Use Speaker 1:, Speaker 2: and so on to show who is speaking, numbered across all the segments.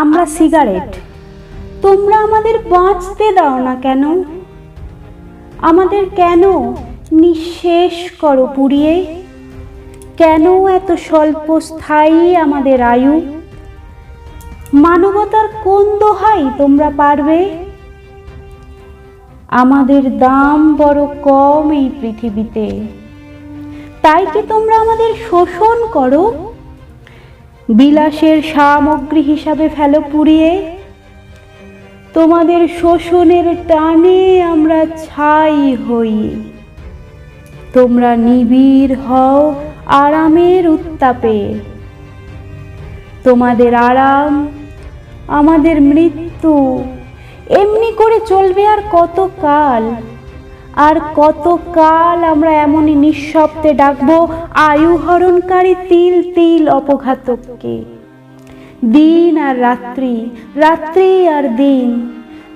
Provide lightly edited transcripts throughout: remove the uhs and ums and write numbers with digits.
Speaker 1: আমরা সিগারেট, তোমরা আমাদের বাঁচতে দাও না কেন? আমাদের কেন নিঃশেষ করো পুড়িয়ে? কেন এত স্বল্প স্থায়ী আমাদের আয়ু? মানবতার কোন দোহাই তোমরা পারবে? আমাদের দাম বড় কম এই পৃথিবীতে, তাই কি তোমরা আমাদের শোষণ করো? বিলাসের সামগ্রী হিসাবে ফেলো পুড়িয়ে। তোমাদের শোষণের টানে আমরা ছাই হই, তোমরা নিবিড় হও আরামের উত্তাপে। তোমাদের আরাম আমাদের মৃত্যু, এমনি করে চলবে আর কত কাল? আর কত কাল আমরা এমনই নিঃশব্দে ডাকবো আয়ু হরণকারী তিল তিল অপঘাতককে? দিন আর রাত্রি, রাত্রি আর দিন,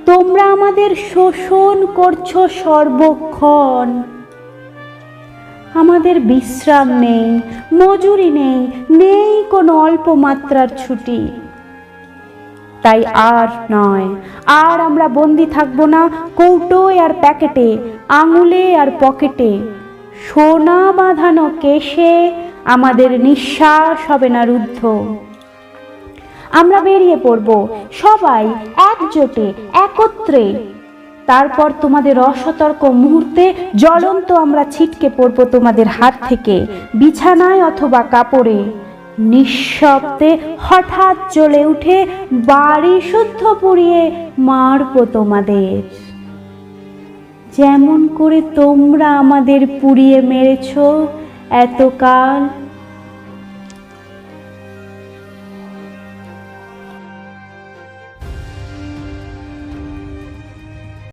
Speaker 1: তোমরা আমাদের শোষণ করছো সর্বক্ষণ। আমাদের বিশ্রাম নেই, মজুরি নেই, নেই কোনো অল্প মাত্রার ছুটি। তাই আর নয়, আর আমরা বন্দি থাকবো না কৌটোয় আর প্যাকেটে, আঙুলে আর পকেটে। সোনা বাঁধানো কেশে আমাদের নিঃশ্বাস হবে না রুদ্ধ। আমরা বেরিয়ে পড়ব সবাই একজোটে, একত্রে। তারপর তোমাদের অসতর্ক মুহূর্তে জ্বলন্ত আমরা ছিটকে পড়ব তোমাদের হাত থেকে, বিছানায় অথবা কাপড়ে। নিঃশব্দে হঠাৎ জ্বলে উঠে বাড়ি শুদ্ধ পুড়িয়ে মারব তোমাদের, যেমন করে তোমরা আমাদের পুড়িয়ে মেরেছ এতকাল।